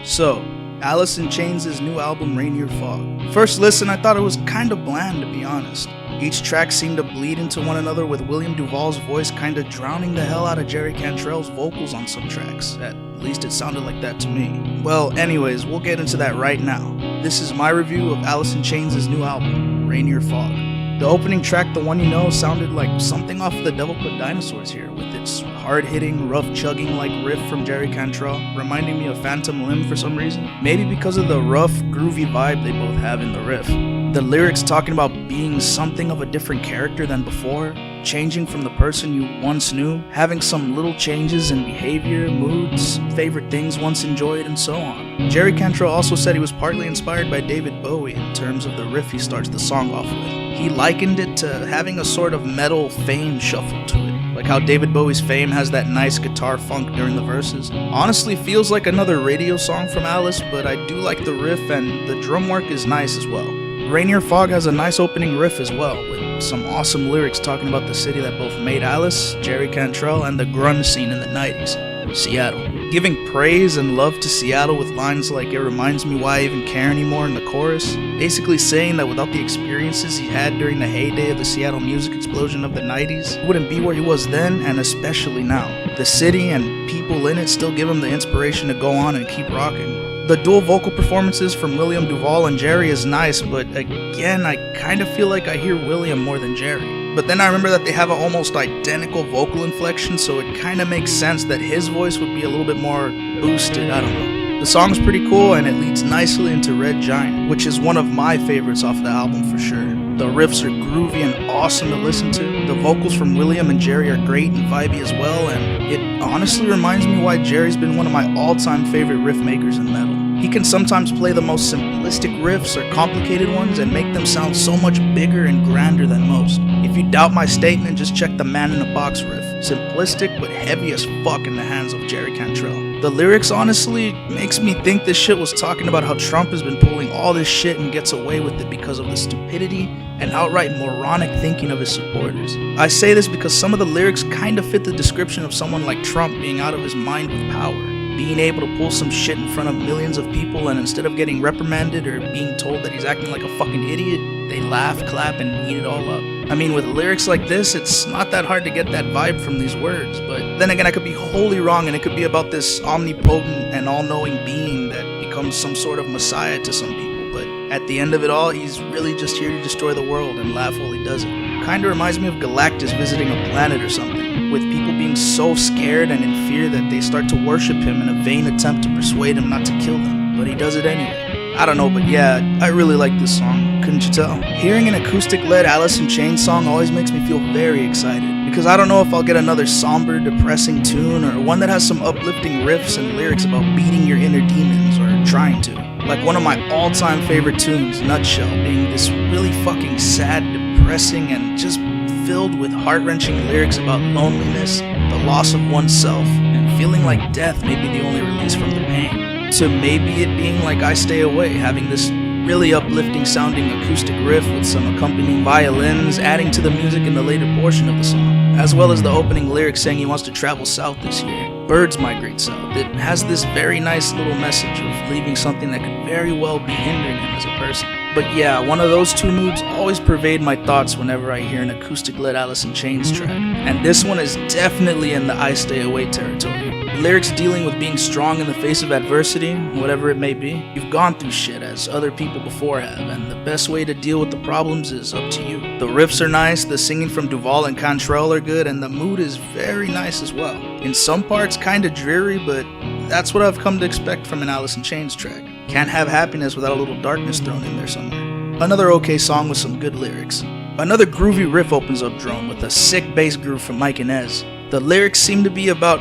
So, Alice in Chains' new album Rainier Fog. First listen, I thought it was kinda bland, to be honest. Each track seemed to bleed into one another, with William Duvall's voice kinda drowning the hell out of Jerry Cantrell's vocals on some tracks. At least it sounded like that to me. Well, anyways, we'll get into that right now. This is my review of Alice in Chains' new album, Rainier Fog. The opening track, The One You Know, sounded like something off The Devil Put Dinosaurs here, with its hard-hitting, rough-chugging-like riff from Jerry Cantrell, reminding me of Phantom Limb for some reason. Maybe because of the rough, groovy vibe they both have in the riff. The lyrics talking about being something of a different character than before, changing from the person you once knew, having some little changes in behavior, moods, favorite things once enjoyed, and so on. Jerry Cantrell also said he was partly inspired by David Bowie in terms of the riff he starts the song off with. He likened it to having a sort of metal Fame shuffle to it. Like how David Bowie's Fame has that nice guitar funk during the verses. Honestly, feels like another radio song from Alice, but I do like the riff and the drum work is nice as well. Rainier Fog has a nice opening riff as well, with some awesome lyrics talking about the city that both made Alice, Jerry Cantrell, and the grunge scene in the 90s, Seattle. Giving praise and love to Seattle with lines like, "It reminds me why I even care anymore" in the chorus, basically saying that without the experiences he had during the heyday of the Seattle music explosion of the 90s, he wouldn't be where he was then and especially now. The city and people in it still give him the inspiration to go on and keep rocking. The dual vocal performances from William Duvall and Jerry is nice, but again, I kind of feel like I hear William more than Jerry. But then I remember that they have an almost identical vocal inflection, so it kind of makes sense that his voice would be a little bit more boosted, I don't know. The song's pretty cool and it leads nicely into Red Giant, which is one of my favorites off the album for sure. The riffs are groovy and awesome to listen to. The vocals from William and Jerry are great and vibey as well, and it honestly reminds me why Jerry's been one of my all-time favorite riff makers in metal. He can sometimes play the most simplistic riffs or complicated ones and make them sound so much bigger and grander than most. If you doubt my statement, just check the Man in a Box riff. Simplistic but heavy as fuck in the hands of Jerry Cantrell. The lyrics honestly makes me think this shit was talking about how Trump has been pulling all this shit and gets away with it because of the stupidity and outright moronic thinking of his supporters. I say this because some of the lyrics kinda fit the description of someone like Trump being out of his mind with power. Being able to pull some shit in front of millions of people, and instead of getting reprimanded or being told that he's acting like a fucking idiot, they laugh, clap, and eat it all up. I mean, with lyrics like this, it's not that hard to get that vibe from these words, but then again, I could be wholly wrong, and it could be about this omnipotent and all-knowing being that becomes some sort of messiah to some people, but at the end of it all, he's really just here to destroy the world and laugh while he does it. Kinda reminds me of Galactus visiting a planet or something, with people being so scared and in fear that they start to worship him in a vain attempt to persuade him not to kill them, but he does it anyway. I don't know, but yeah, I really like this song, couldn't you tell? Hearing an acoustic-led Alice in Chains song always makes me feel very excited, because I don't know if I'll get another somber, depressing tune, or one that has some uplifting riffs and lyrics about beating your inner demons, or trying to. Like one of my all-time favorite tunes, Nutshell, being this really fucking sad, depressing, and just filled with heart-wrenching lyrics about loneliness, the loss of oneself, and feeling like death may be the only release from the pain. To maybe it being like I Stay Away, having this really uplifting sounding acoustic riff with some accompanying violins adding to the music in the later portion of the song, as well as the opening lyrics saying he wants to travel south this year. Birds migrate south. It has this very nice little message of leaving something that could very well be hindering him as a person. But yeah, one of those two moods always pervade my thoughts whenever I hear an acoustic-led Alice in Chains track, and this one is definitely in the I Stay Away territory. Lyrics dealing with being strong in the face of adversity, whatever it may be. You've gone through shit as other people before have, and the best way to deal with the problems is up to you. The riffs are nice, the singing from Duvall and Cantrell are good, and the mood is very nice as well. In some parts kinda dreary, but that's what I've come to expect from an Alice in Chains track. Can't have happiness without a little darkness thrown in there somewhere. Another okay song with some good lyrics. Another groovy riff opens up Drone with a sick bass groove from Mike Inez. The lyrics seem to be about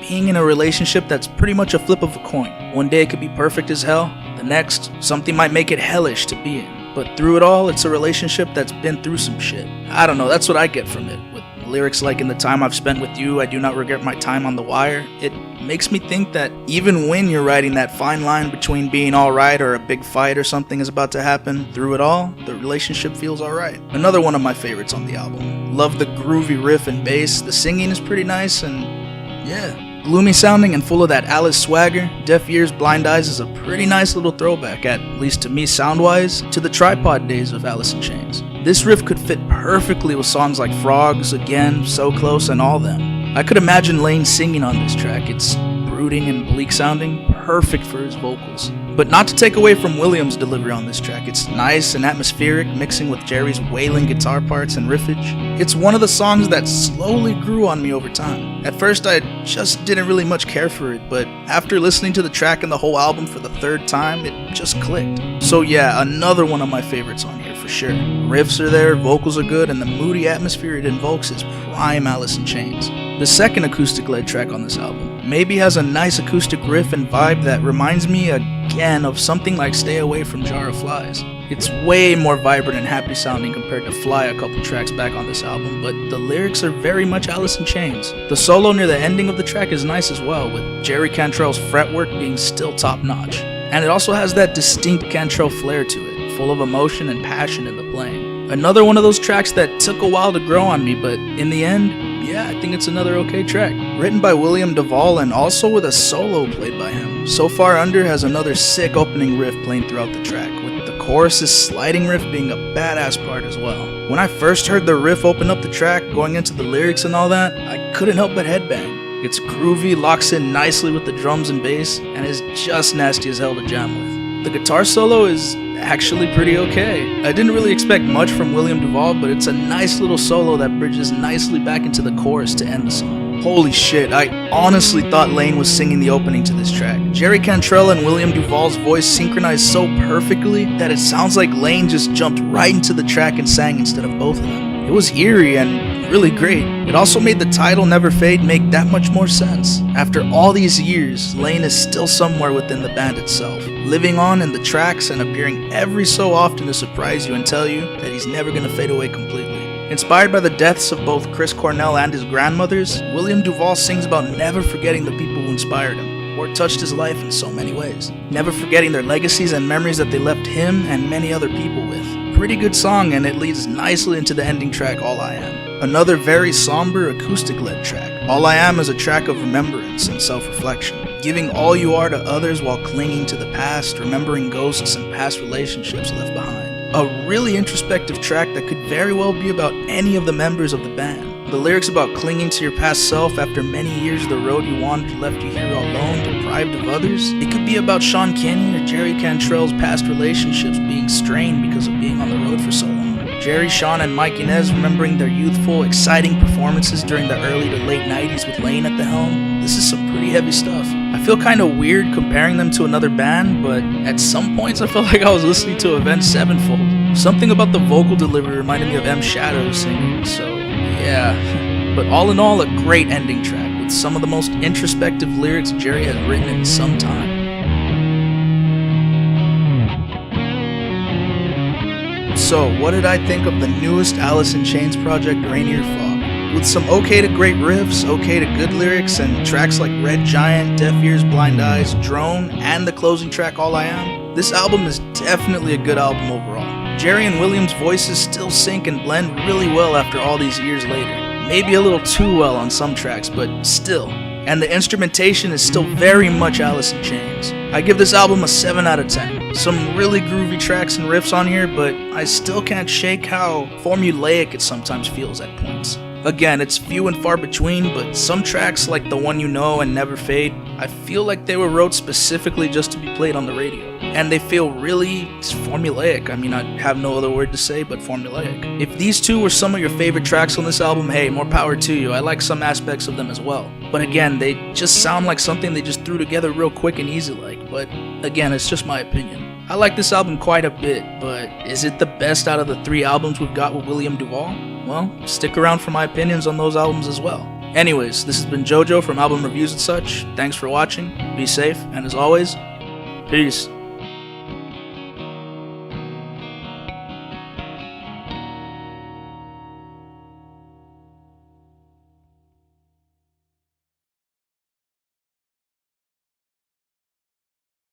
being in a relationship that's pretty much a flip of a coin. One day it could be perfect as hell, the next, something might make it hellish to be in. But through it all, it's a relationship that's been through some shit. I don't know, that's what I get from it. With lyrics like "In the time I've spent with you, I do not regret my time on the wire," it makes me think that even when you're riding that fine line between being alright or a big fight or something is about to happen, through it all, the relationship feels alright. Another one of my favorites on the album. Love the groovy riff and bass, the singing is pretty nice, and yeah, Gloomy sounding and full of that Alice swagger, Deaf Ears Blind Eyes is a pretty nice little throwback, at least to me sound-wise, to the tripod days of Alice in Chains. This riff could fit perfectly with songs like Frogs, Again, So Close, and all them. I could imagine Lane singing on this track. It's brooding and bleak sounding, perfect for his vocals. But not to take away from Williams' delivery on this track, it's nice and atmospheric, mixing with Jerry's wailing guitar parts and riffage. It's one of the songs that slowly grew on me over time. At first I just didn't really much care for it, but after listening to the track and the whole album for the third time, it just clicked. So yeah, another one of my favorites on here for sure. Riffs are there, vocals are good, and the moody atmosphere it invokes is prime Alice in Chains. The second acoustic-led track on this album maybe has a nice acoustic riff and vibe that reminds me again of something like Stay Away from Jar of Flies. It's way more vibrant and happy sounding compared to Fly a couple tracks back on this album, but the lyrics are very much Alice in Chains. The solo near the ending of the track is nice as well, with Jerry Cantrell's fretwork being still top-notch. And it also has that distinct Cantrell flair to it, full of emotion and passion in the playing. Another one of those tracks that took a while to grow on me, but in the end, yeah, I think it's another okay track. Written by William Duvall and also with a solo played by him. So Far Under has another sick opening riff playing throughout the track, with the chorus's sliding riff being a badass part as well. When I first heard the riff open up the track, going into the lyrics and all that, I couldn't help but headbang. It's groovy, locks in nicely with the drums and bass, and is just nasty as hell to jam with. The guitar solo is actually pretty okay. I didn't really expect much from William Duvall, but it's a nice little solo that bridges nicely back into the chorus to end the song. Holy shit, I honestly thought Lane was singing the opening to this track. Jerry Cantrell and William Duvall's voice synchronized so perfectly that it sounds like Lane just jumped right into the track and sang instead of both of them. It was eerie and really great. It also made the title Never Fade make that much more sense. After all these years, Lane is still somewhere within the band itself, living on in the tracks and appearing every so often to surprise you and tell you that he's never going to fade away completely. Inspired by the deaths of both Chris Cornell and his grandmothers, William Duvall sings about never forgetting the people who inspired him, or touched his life in so many ways. Never forgetting their legacies and memories that they left him and many other people with. Pretty good song, and it leads nicely into the ending track, All I Am. Another very somber acoustic-led track. All I Am is a track of remembrance and self-reflection, giving all you are to others while clinging to the past, remembering ghosts and past relationships left behind. A really introspective track that could very well be about any of the members of the band. The lyrics about clinging to your past self after many years of the road you wandered left you here alone, deprived of others. It could be about Sean Kinney or Jerry Cantrell's past relationships being strained because of being on the road for so long. Jerry, Sean, and Mike Inez remembering their youthful, exciting performances during the early to late 90s with Lane at the helm. This is some pretty heavy stuff. I feel kind of weird comparing them to another band, but at some points I felt like I was listening to Avenged Sevenfold. Something about the vocal delivery reminded me of M. Shadow singing, so yeah. But all in all, a great ending track with some of the most introspective lyrics Jerry has written in some time. So, what did I think of the newest Alice in Chains project, Rainier Fog? With some okay to great riffs, okay to good lyrics, and tracks like Red Giant, Deaf Ears, Blind Eyes, Drone, and the closing track, All I Am, this album is definitely a good album overall. Jerry and Williams' voices still sync and blend really well after all these years later. Maybe a little too well on some tracks, but still. And the instrumentation is still very much Alice in Chains. I give this album a 7 out of 10. Some really groovy tracks and riffs on here, but I still can't shake how formulaic it sometimes feels at points. Again, it's few and far between, but some tracks like The One You Know and Never Fade, I feel like they were wrote specifically just to be played on the radio. And they feel really formulaic. I mean, I have no other word to say but formulaic. If these two were some of your favorite tracks on this album, hey, more power to you. I like some aspects of them as well. But again, they just sound like something they just threw together real quick and easy like. But again, it's just my opinion. I like this album quite a bit, but is it the best out of the 3 albums we've got with William Duvall? Well, stick around for my opinions on those albums as well. Anyways, this has been JoJo from Album Reviews and Such. Thanks for watching, be safe, and as always, peace.